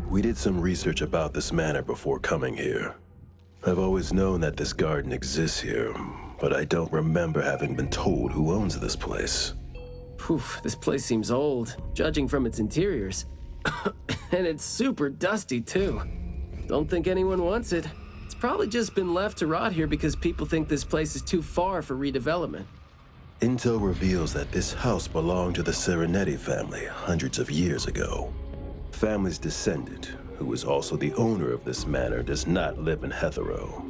We did some research about this manor before coming here. I've always known that this garden exists here, but I don't remember having been told who owns this place. Phew, this place seems old, judging from its interiors. And it's super dusty, too. Don't think anyone wants it. It's probably just been left to rot here because people think this place is too far for redevelopment. Intel reveals that this house belonged to the Serenetti family hundreds of years ago. Family's descendant, who is also the owner of this manor, does not live in Hetero.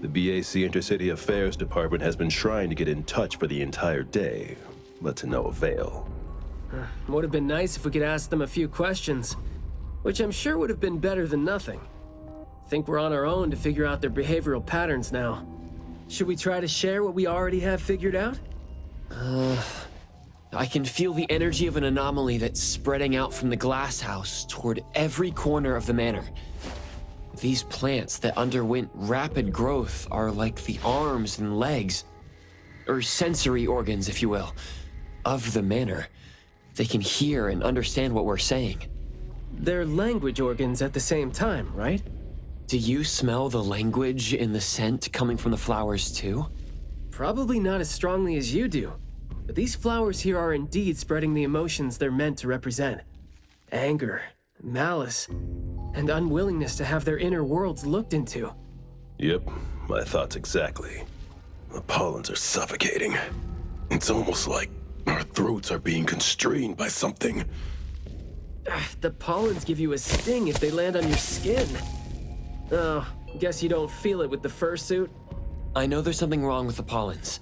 The BAC Intercity Affairs Department has been trying to get in touch for the entire day, but to no avail. Would have been nice if we could ask them a few questions, which I'm sure would have been better than nothing. Think we're on our own to figure out their behavioral patterns now. Should we try to share what we already have figured out? I can feel the energy of an anomaly that's spreading out from the glass house toward every corner of the manor. These plants that underwent rapid growth are like the arms and legs, or sensory organs, if you will, of the manor. They can hear and understand what we're saying. They're language organs at the same time, right? Do you smell the language in the scent coming from the flowers too? Probably not as strongly as you do. But these flowers here are indeed spreading the emotions they're meant to represent. Anger, malice, and unwillingness to have their inner worlds looked into. Yep, my thoughts exactly. The pollens are suffocating. It's almost like our throats are being constrained by something. The pollens give you a sting if they land on your skin. Oh, guess you don't feel it with the fursuit? I know there's something wrong with the pollens,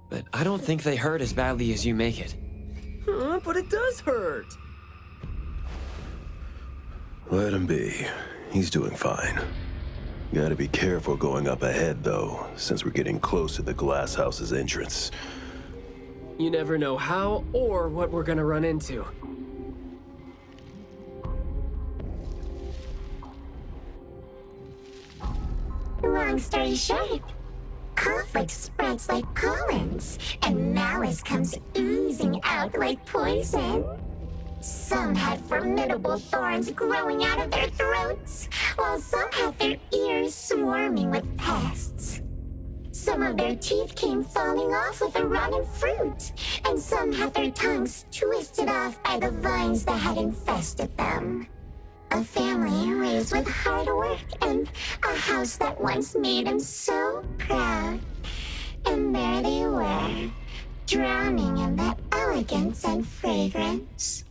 but I don't think they hurt as badly as you make it. But it does hurt. Let him be. He's doing fine. Gotta be careful going up ahead, though, since we're getting close to the glass house's entrance. You never know how or what we're gonna run into. Long story short, conflict spreads like pollens, and malice comes oozing out like poison. Some had formidable thorns growing out of their throats, while some had their ears swarming with pests. Some of their teeth came falling off with the rotten fruit, and some had their tongues twisted off by the vines that had infested them. A family raised with hard work and a house that once made them so proud. And there they were, drowning in that elegance and fragrance.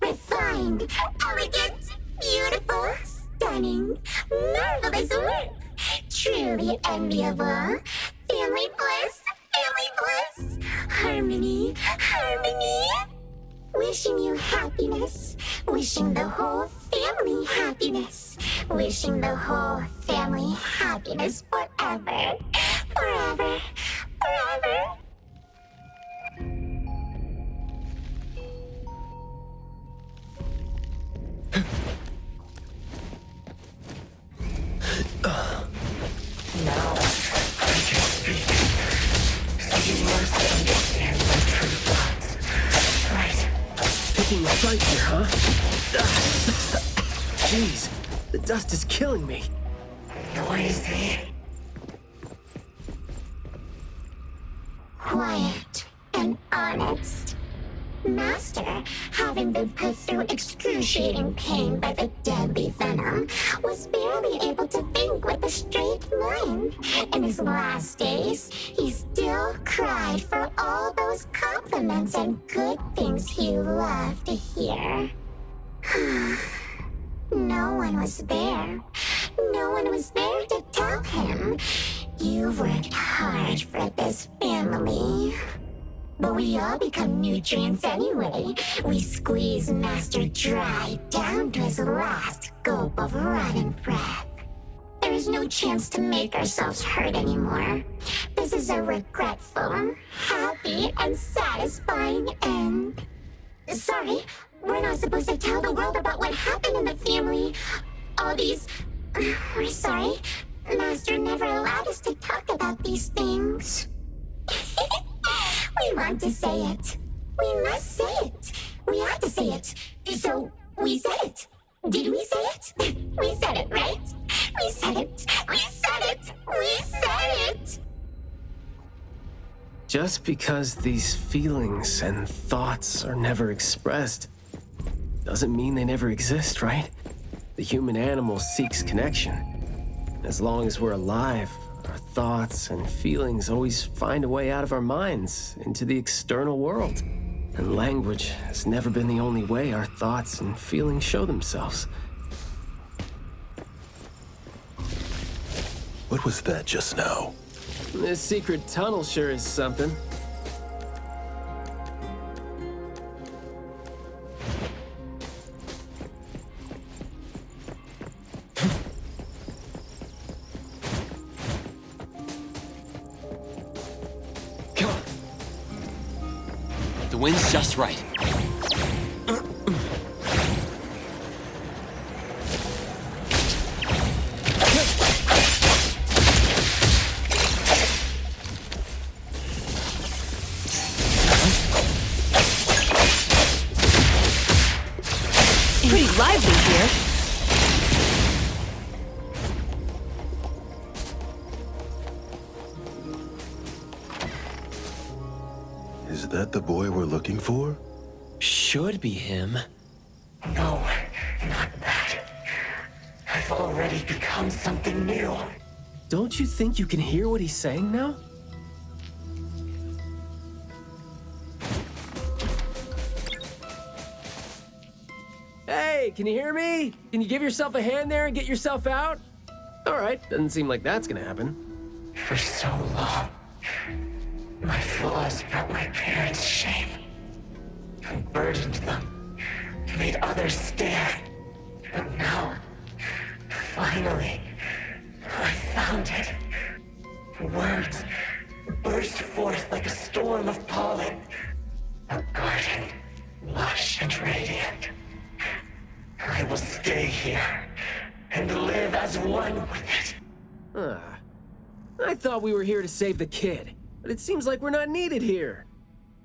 Refined, elegant, beautiful, stunning, marvelous work. Truly enviable. Family bliss, harmony, harmony. Wishing you happiness, wishing the whole family happiness, wishing the whole family happiness forever, forever, forever. Now I can speak, so you must understand my true thoughts, right? Picking a fight here, huh? Jeez, the dust is killing me. Noisy. Quiet and honest. Master, having been put through excruciating pain by the deadly venom, was barely able to think with a straight mind. In his last days, he still cried for all those compliments and good things he loved to hear. No one was there. No one was there to tell him, "You've worked hard for this family." But we all become nutrients anyway. We squeeze Master dry down to his last gulp of rotten breath. There is no chance to make ourselves hurt anymore. This is a regretful, happy, and satisfying end. Sorry, we're not supposed to tell the world about what happened in the family. All these... We're sorry. Master never allowed us to talk about these things. We want to say it. We must say it. We had to say it. So, we said it. Did we say it? We said it, right? We said it. We said it. We said it. Just because these feelings and thoughts are never expressed doesn't mean they never exist, right? The human animal seeks connection. As long as we're alive, our thoughts and feelings always find a way out of our minds into the external world. And language has never been the only way our thoughts and feelings show themselves. What was that just now? This secret tunnel sure is something. Come on. The wind's just right. Pretty lively here. Is that the boy we're looking for? Should be him. No, not that. I've already become something new. Don't you think you can hear what he's saying now? Hey, can you hear me? Can you give yourself a hand there and get yourself out? All right, doesn't seem like that's gonna happen. For so long, my flaws brought my parents shame. I burdened them, made others stare. But now, finally, I found it. Words burst forth like a storm of pollen. A garden, lush and radiant. I will stay here and live as one with it. I thought we were here to save the kid, but it seems like we're not needed here.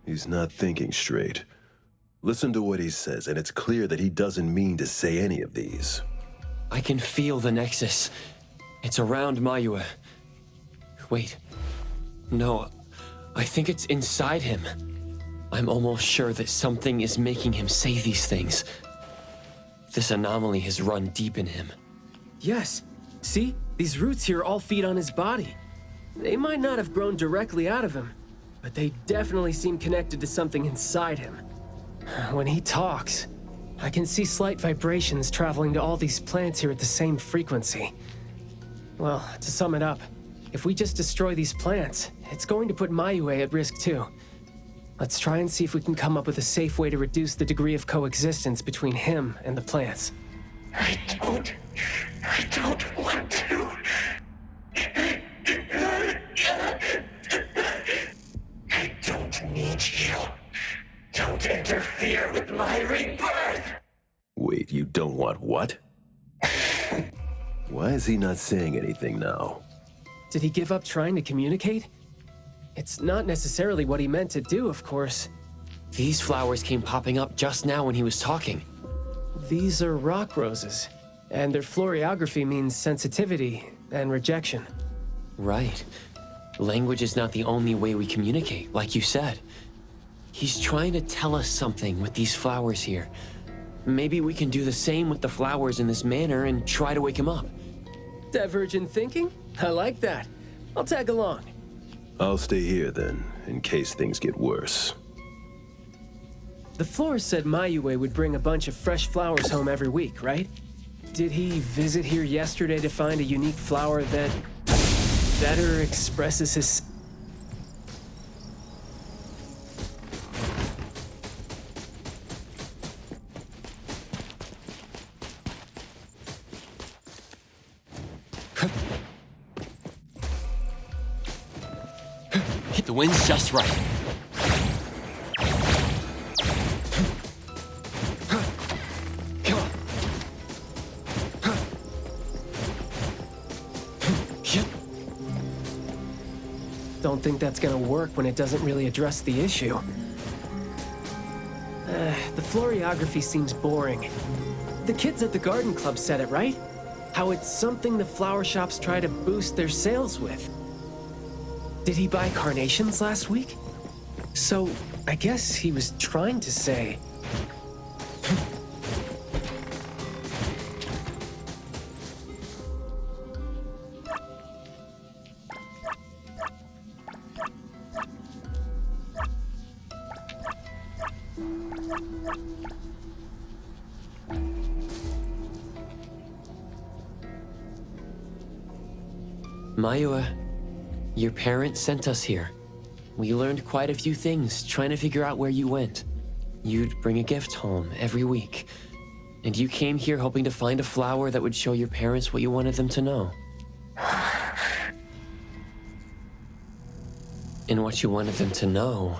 He's not thinking straight. Listen to what he says, and it's clear that he doesn't mean to say any of these. I can feel the Nexus. It's around Maiyue. Wait. No, I think it's inside him. I'm almost sure that something is making him say these things. This anomaly has run deep in him. Yes. See? These roots here all feed on his body. They might not have grown directly out of him, but they definitely seem connected to something inside him. When he talks, I can see slight vibrations traveling to all these plants here at the same frequency. Well, to sum it up, if we just destroy these plants, it's going to put Maiyue at risk too. Let's try and see if we can come up with a safe way to reduce the degree of coexistence between him and the plants. I don't want to. I don't need you. Don't interfere with my rebirth. Wait, you don't want what? Why is he not saying anything now? Did he give up trying to communicate? It's not necessarily what he meant to do, of course. These flowers came popping up just now when he was talking. These are rock roses, and their florography means sensitivity and rejection. Right. Language is not the only way we communicate, like you said. He's trying to tell us something with these flowers here. Maybe we can do the same with the flowers in this manner and try to wake him up. Divergent thinking? I like that. I'll tag along. I'll stay here then, in case things get worse. The florist said Maiyue would bring a bunch of fresh flowers home every week, right? Did he visit here yesterday to find a unique flower that better expresses his... The wind's just right. Come on. Don't think that's gonna work when it doesn't really address the issue. The floriography seems boring. The kids at the garden club said it, right? How it's something the flower shops try to boost their sales with. Did he buy carnations last week? So, I guess he was trying to say... Maiyue, your parents sent us here. We learned quite a few things, trying to figure out where you went. You'd bring a gift home every week. And you came here hoping to find a flower that would show your parents what you wanted them to know. And what you wanted them to know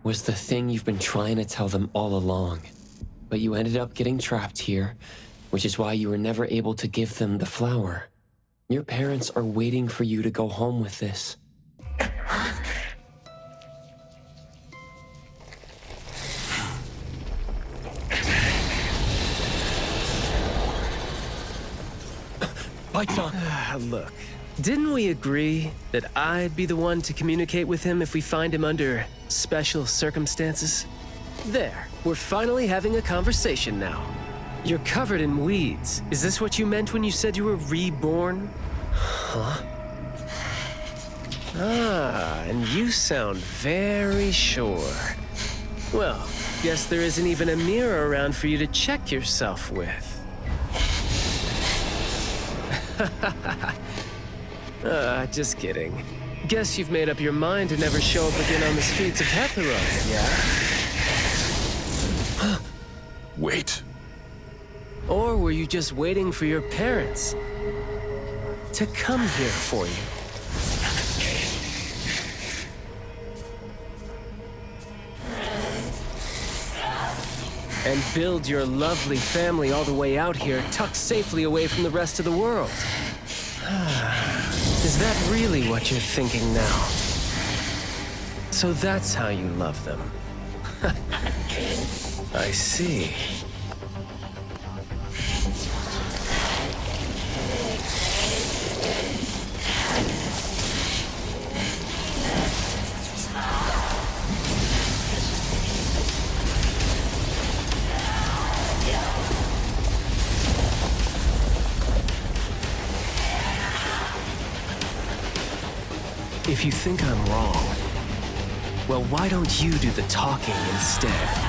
was the thing you've been trying to tell them all along. But you ended up getting trapped here, which is why you were never able to give them the flower. Your parents are waiting for you to go home with this. Lights on. Look, didn't we agree that I'd be the one to communicate with him if we find him under special circumstances? There, we're finally having a conversation now. You're covered in weeds. Is this what you meant when you said you were reborn? Huh? Ah, and you sound very sure. Well, guess there isn't even a mirror around for you to check yourself with. Just kidding. Guess you've made up your mind to never show up again on the streets of Hetheros, yeah? Wait. Or were you just waiting for your parents to come here for you? And build your lovely family all the way out here, tucked safely away from the rest of the world. Is that really what you're thinking now? So that's how you love them. I see. If you think I'm wrong, well, why don't you do the talking instead?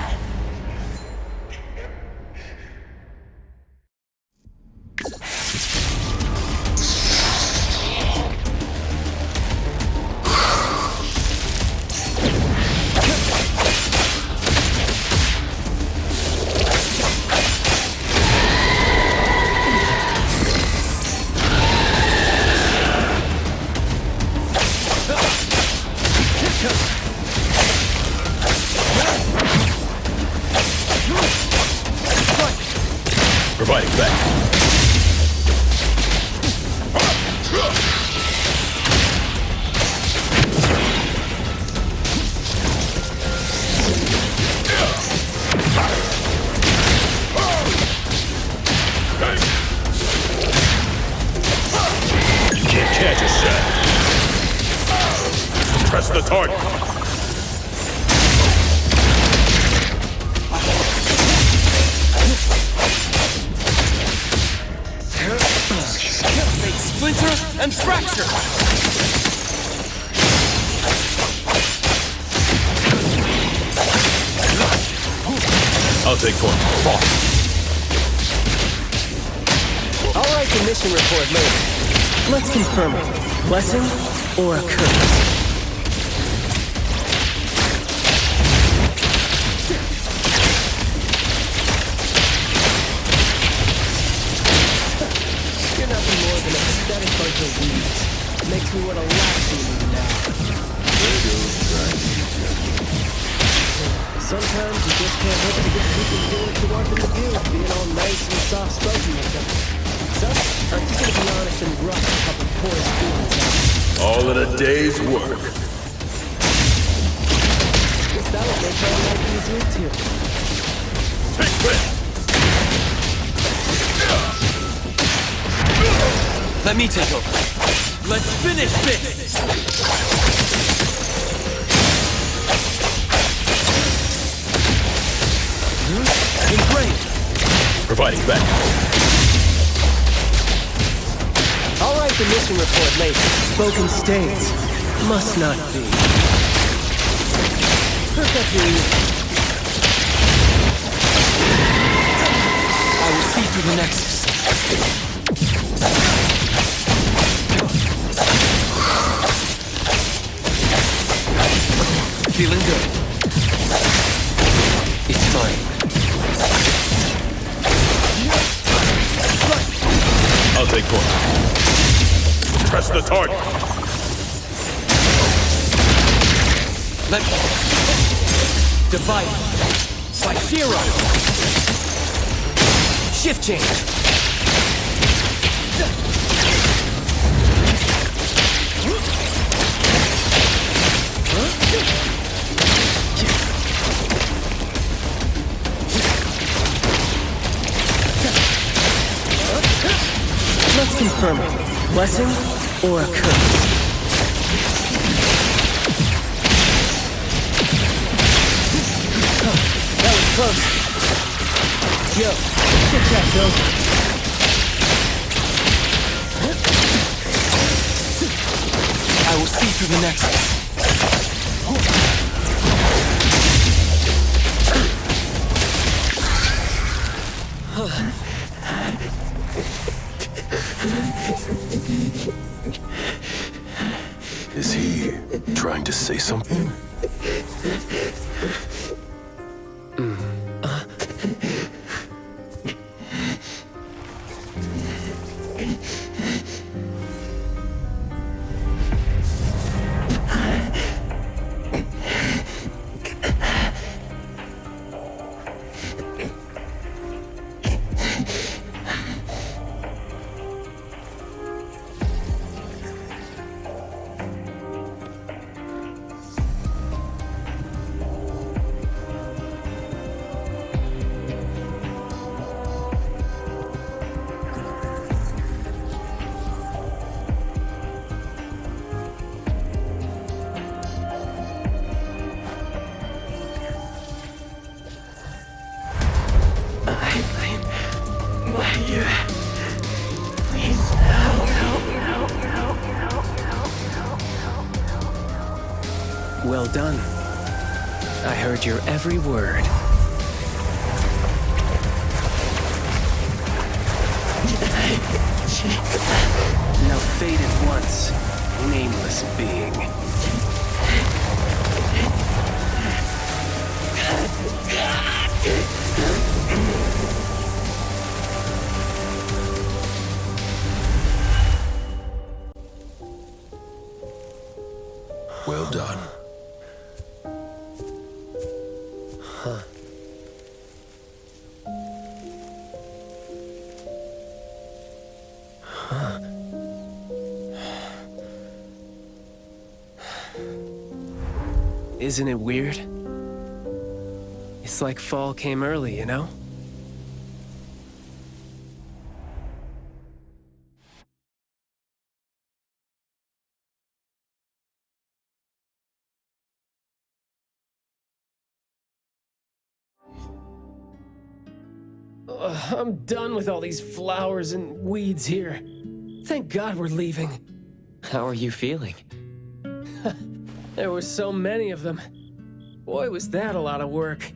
Providing back. You can't catch a shot. Press the target. Splinter and fracture! I'll take point. I'll write the mission report later. Let's confirm it. Blessing or a curse? You're nothing more than a pathetic bunch of weeds. Makes me want to laugh at you now. Sometimes you just can't help it to get people to do what you want them to do, being all nice and soft-spoken with them. So, I'm just gonna be honest and rough a couple poor students out. All in a day's work. Guess that would make our life easier Let's hear it. Take this! Let me take over. Let's finish this! Engraved. Providing backup. I'll write the mission report later. Spoken states. Must not be. Perk up your ears. I will see through the nexus. Feeling good. It's fine. I'll take point. Press the target. Let me... Divide. By zero. Shift change. Let's confirm it. Blessing or a curse? Oh, that was close. Yo, good job, Bill. I will see through the nexus. Is he trying to say something? Maiyue. Please help. Well done. I heard your every word. Now fade at once, nameless being. Well done. Isn't it weird? It's like fall came early, you know? I'm done with all these flowers and weeds here. Thank God we're leaving. How are you feeling? There were so many of them. Boy, was that a lot of work.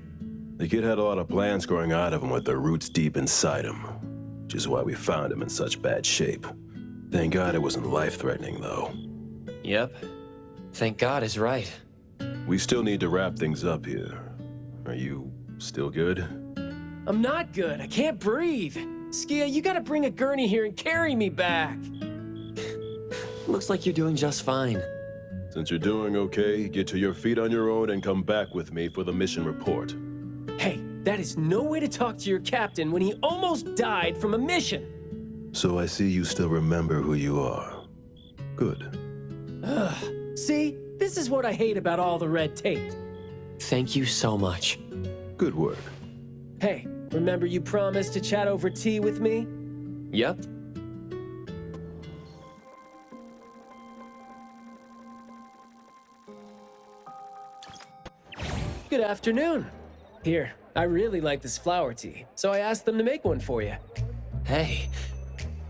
The kid had a lot of plants growing out of him with their roots deep inside him, which is why we found him in such bad shape. Thank God it wasn't life-threatening, though. Yep. Thank God is right. We still need to wrap things up here. Are you still good? I'm not good. I can't breathe. Skia, you gotta bring a gurney here and carry me back. Looks like you're doing just fine. Since you're doing okay, get to your feet on your own and come back with me for the mission report. Hey, that is no way to talk to your captain when he almost died from a mission. So I see you still remember who you are. Good. See? This is what I hate about all the red tape. Thank you so much. Good work. Hey, remember you promised to chat over tea with me? Yep. Good afternoon. Here, I really like this flower tea, so I asked them to make one for you. Hey,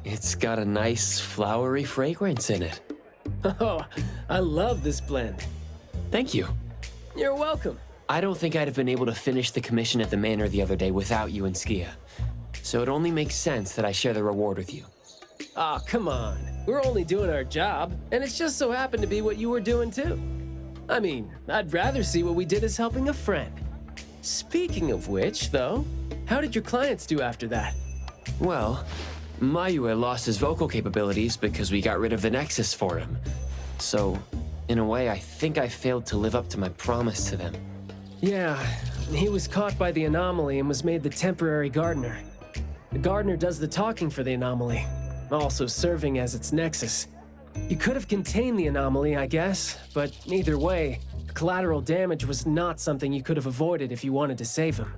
it's got a nice flowery fragrance in it. Oh, I love this blend. Thank you. You're welcome. I don't think I'd have been able to finish the commission at the manor the other day without you and Skia. So it only makes sense that I share the reward with you. Aw, come on. We're only doing our job, and it's just so happened to be what you were doing too. I mean, I'd rather see what we did as helping a friend. Speaking of which, though, how did your clients do after that? Well, Maiyue lost his vocal capabilities because we got rid of the Nexus for him. So, in a way, I think I failed to live up to my promise to them. Yeah, he was caught by the anomaly and was made the temporary gardener. The gardener does the talking for the anomaly, also serving as its nexus. You could have contained the anomaly, I guess, but either way, the collateral damage was not something you could have avoided if you wanted to save him.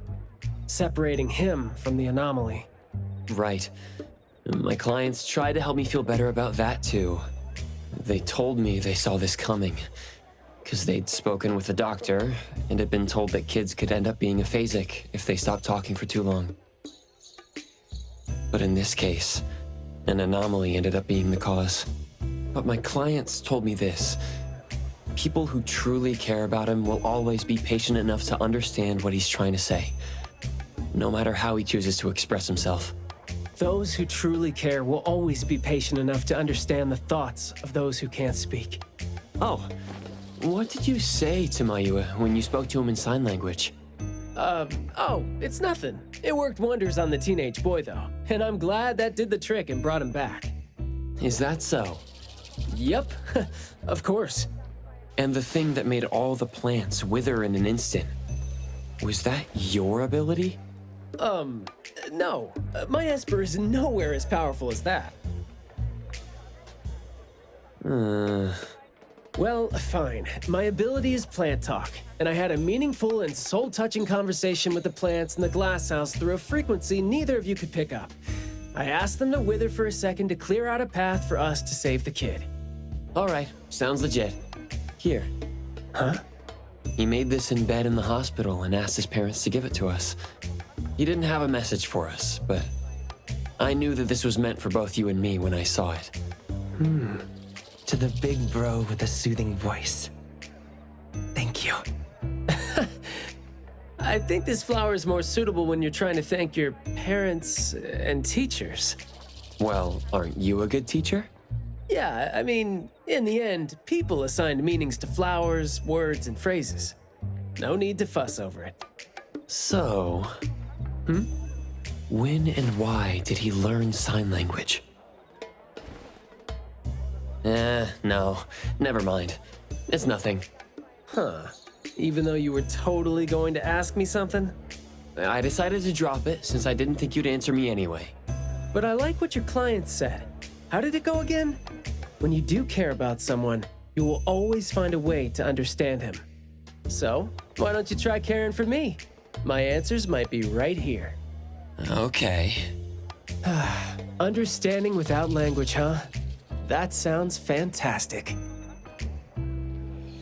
Separating him from the anomaly. Right. My clients tried to help me feel better about that, too. They told me they saw this coming, because they'd spoken with the doctor and had been told that kids could end up being aphasic if they stopped talking for too long. But in this case, an anomaly ended up being the cause. But my clients told me this. People who truly care about him will always be patient enough to understand what he's trying to say, no matter how he chooses to express himself. Those who truly care will always be patient enough to understand the thoughts of those who can't speak. Oh, what did you say to Maiyue when you spoke to him in sign language? Oh, it's nothing. It worked wonders on the teenage boy, though, and I'm glad that did the trick and brought him back. Is that so? Yep, of course. And the thing that made all the plants wither in an instant, was that your ability? No. My Esper is nowhere as powerful as that. Well, fine. My ability is plant talk, and I had a meaningful and soul-touching conversation with the plants in the glass house through a frequency neither of you could pick up. I asked them to wither for a second to clear out a path for us to save the kid. All right, sounds legit. Here. Huh? He made this in bed in the hospital and asked his parents to give it to us. He didn't have a message for us, but I knew that this was meant for both you and me when I saw it. To the big bro with a soothing voice. Thank you. I think this flower is more suitable when you're trying to thank your parents and teachers. Well, aren't you a good teacher? Yeah, I mean, in the end, people assigned meanings to flowers, words, and phrases. No need to fuss over it. So... When and why did he learn sign language? No. Never mind. It's nothing. Huh. Even though you were totally going to ask me something? I decided to drop it since I didn't think you'd answer me anyway. But I like what your client said. How did it go again? When you do care about someone, you will always find a way to understand him. So, why don't you try caring for me? My answers might be right here. Okay. Understanding without language, huh? That sounds fantastic.